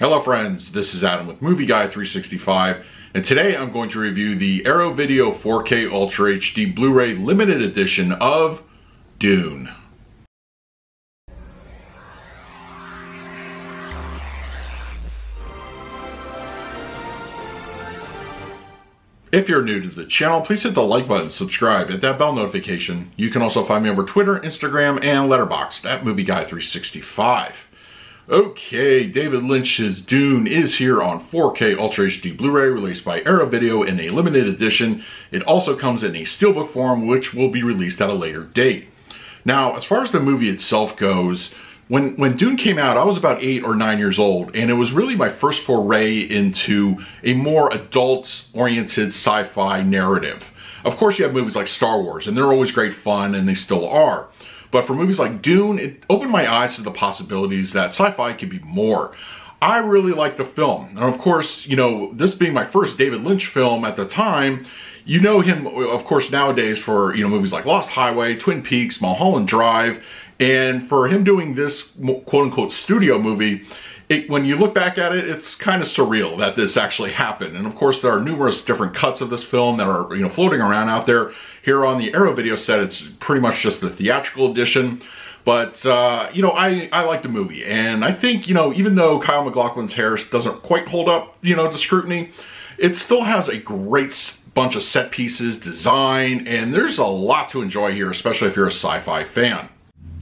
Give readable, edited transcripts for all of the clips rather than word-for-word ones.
Hello friends, this is Adam with Movie Guy 365, and today I'm going to review the Arrow Video 4K Ultra HD Blu-ray limited edition of Dune. If you're new to the channel, please hit the like button, subscribe, hit that bell notification. You can also find me over Twitter, Instagram, and Letterboxd at Movie Guy 365. Okay, David Lynch's Dune is here on 4K Ultra HD Blu-ray, released by Arrow Video in a limited edition. It also comes in a steelbook form, which will be released at a later date. Now, as far as the movie itself goes, when Dune came out, I was about 8 or 9 years old, and it was really my first foray into a more adult-oriented sci-fi narrative. Of course, you have movies like Star Wars, and they're always great fun, and they still are. But for movies like Dune, it opened my eyes to the possibilities that sci-fi can be more. I really liked the film. And of course, you know, this being my first David Lynch film at the time, you know him, of course, nowadays for, you know, movies like Lost Highway, Twin Peaks, Mulholland Drive. And for him doing this quote-unquote studio movie, when you look back at it, it's kind of surreal that this actually happened. And of course, there are numerous different cuts of this film that are, you know, floating around out there. Here on the Arrow Video set, it's pretty much just the theatrical edition. But, you know, I like the movie. And I think, you know, even though Kyle MacLachlan's hair doesn't quite hold up, you know, to scrutiny, it still has a great bunch of set pieces, design, and there's a lot to enjoy here, especially if you're a sci-fi fan.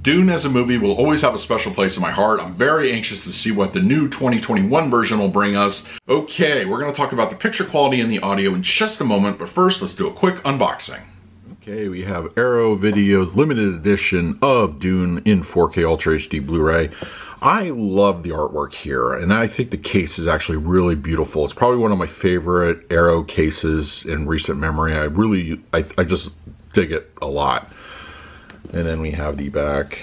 Dune as a movie will always have a special place in my heart. I'm very anxious to see what the new 2021 version will bring us. Okay, we're going to talk about the picture quality and the audio in just a moment, but first let's do a quick unboxing. Okay, we have Arrow Video's limited edition of Dune in 4K Ultra HD Blu-ray. I love the artwork here, and I think the case is actually really beautiful. It's probably one of my favorite Arrow cases in recent memory. I just dig it a lot. And then we have the back,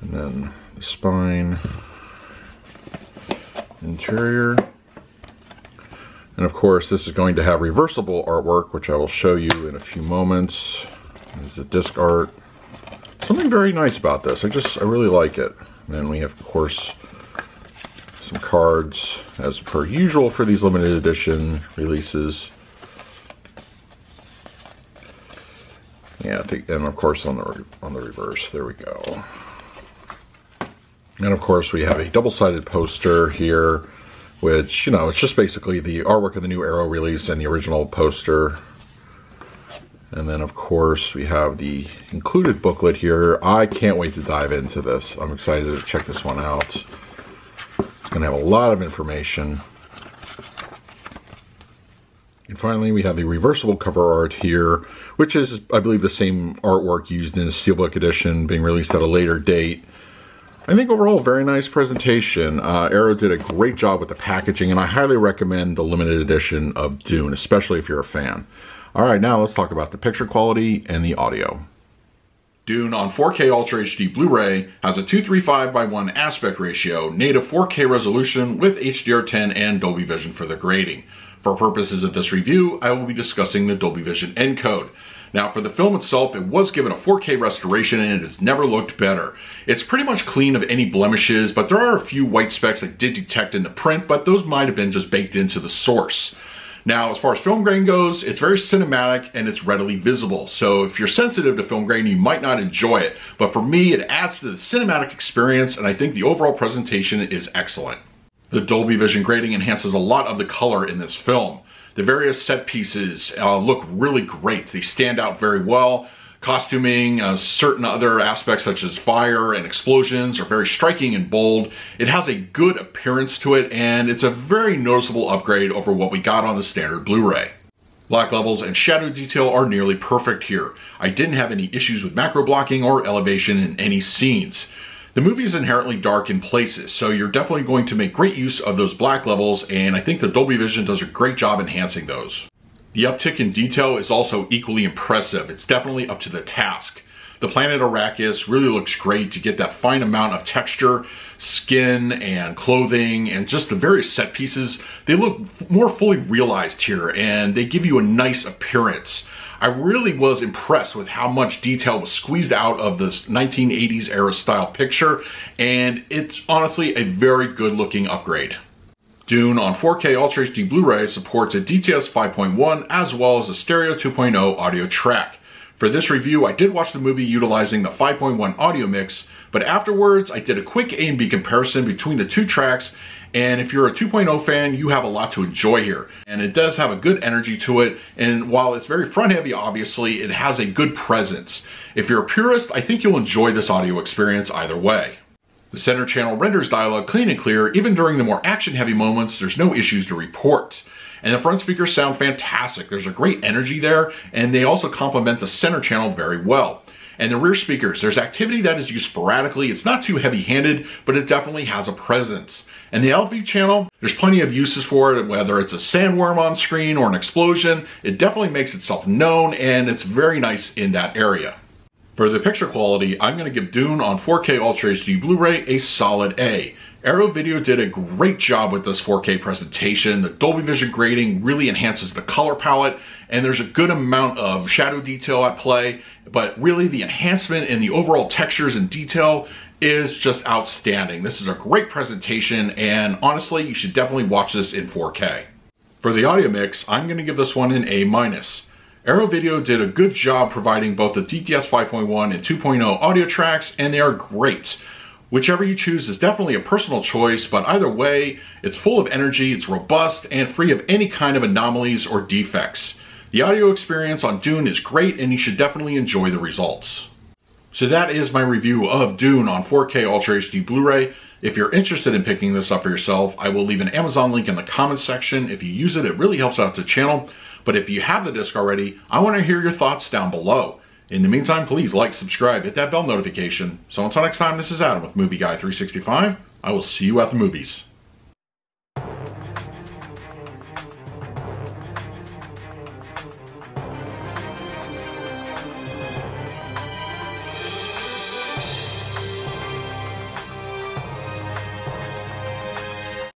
and then the spine, interior, and of course this is going to have reversible artwork, which I will show you in a few moments. There's the disc art. Something very nice about this. I really like it. And then we have, of course, some cards as per usual for these limited edition releases. Yeah, and of course on the reverse, there we go. And of course we have a double-sided poster here, which, you know, it's just basically the artwork of the new Arrow release and the original poster. And then of course we have the included booklet here. I can't wait to dive into this. I'm excited to check this one out. It's going to have a lot of information. And finally, we have the reversible cover art here, which is, I believe, the same artwork used in the Steelbook edition, being released at a later date. I think overall, very nice presentation. Arrow did a great job with the packaging, and I highly recommend the limited edition of Dune, especially if you're a fan. All right, now let's talk about the picture quality and the audio. Dune on 4K Ultra HD Blu-ray has a 235:1 aspect ratio, native 4K resolution with HDR10 and Dolby Vision for the grading. For purposes of this review, I will be discussing the Dolby Vision encode. Now, for the film itself, it was given a 4K restoration and it has never looked better. It's pretty much clean of any blemishes, but there are a few white specks I did detect in the print, but those might have been just baked into the source. Now, as far as film grain goes, it's very cinematic and it's readily visible. So if you're sensitive to film grain, you might not enjoy it. But for me, it adds to the cinematic experience, and I think the overall presentation is excellent. The Dolby Vision grading enhances a lot of the color in this film. The various set pieces look really great. They stand out very well. Costuming, certain other aspects such as fire and explosions are very striking and bold. It has a good appearance to it, and it's a very noticeable upgrade over what we got on the standard Blu-ray. Black levels and shadow detail are nearly perfect here. I didn't have any issues with macro blocking or elevation in any scenes. The movie is inherently dark in places, so you're definitely going to make great use of those black levels, and I think the Dolby Vision does a great job enhancing those. The uptick in detail is also equally impressive. It's definitely up to the task. The planet Arrakis really looks great to get that fine amount of texture, skin and clothing, and just the various set pieces. They look more fully realized here, and they give you a nice appearance. I really was impressed with how much detail was squeezed out of this 1980s era style picture, and it's honestly a very good looking upgrade. Dune on 4K Ultra HD Blu-ray supports a DTS 5.1 as well as a Stereo 2.0 audio track. For this review, I did watch the movie utilizing the 5.1 audio mix, but afterwards I did a quick A and B comparison between the two tracks, and if you're a 2.0 fan, you have a lot to enjoy here. And it does have a good energy to it, and while it's very front heavy, obviously, it has a good presence. If you're a purist, I think you'll enjoy this audio experience either way. The center channel renders dialogue clean and clear. Even during the more action heavy moments, there's no issues to report. And the front speakers sound fantastic. There's a great energy there, and they also complement the center channel very well. And the rear speakers, there's activity that is used sporadically. It's not too heavy-handed, but it definitely has a presence. And the LV channel, there's plenty of uses for it, whether it's a sandworm on screen or an explosion. It definitely makes itself known, and it's very nice in that area. For the picture quality, I'm going to give Dune on 4K Ultra HD Blu-ray a solid A. Arrow Video did a great job with this 4K presentation. The Dolby Vision grading really enhances the color palette, and there's a good amount of shadow detail at play, but really the enhancement in the overall textures and detail is just outstanding. This is a great presentation, and honestly, you should definitely watch this in 4K. For the audio mix, I'm going to give this one an A-. Arrow Video did a good job providing both the DTS 5.1 and 2.0 audio tracks, and they are great. Whichever you choose is definitely a personal choice, but either way, it's full of energy, it's robust, and free of any kind of anomalies or defects. The audio experience on Dune is great, and you should definitely enjoy the results. So that is my review of Dune on 4K Ultra HD Blu-ray. If you're interested in picking this up for yourself, I will leave an Amazon link in the comments section. If you use it, it really helps out the channel. But if you have the disc already, I want to hear your thoughts down below. In the meantime, please like, subscribe, hit that bell notification. So until next time, this is Adam with Movie Guy 365. I will see you at the movies.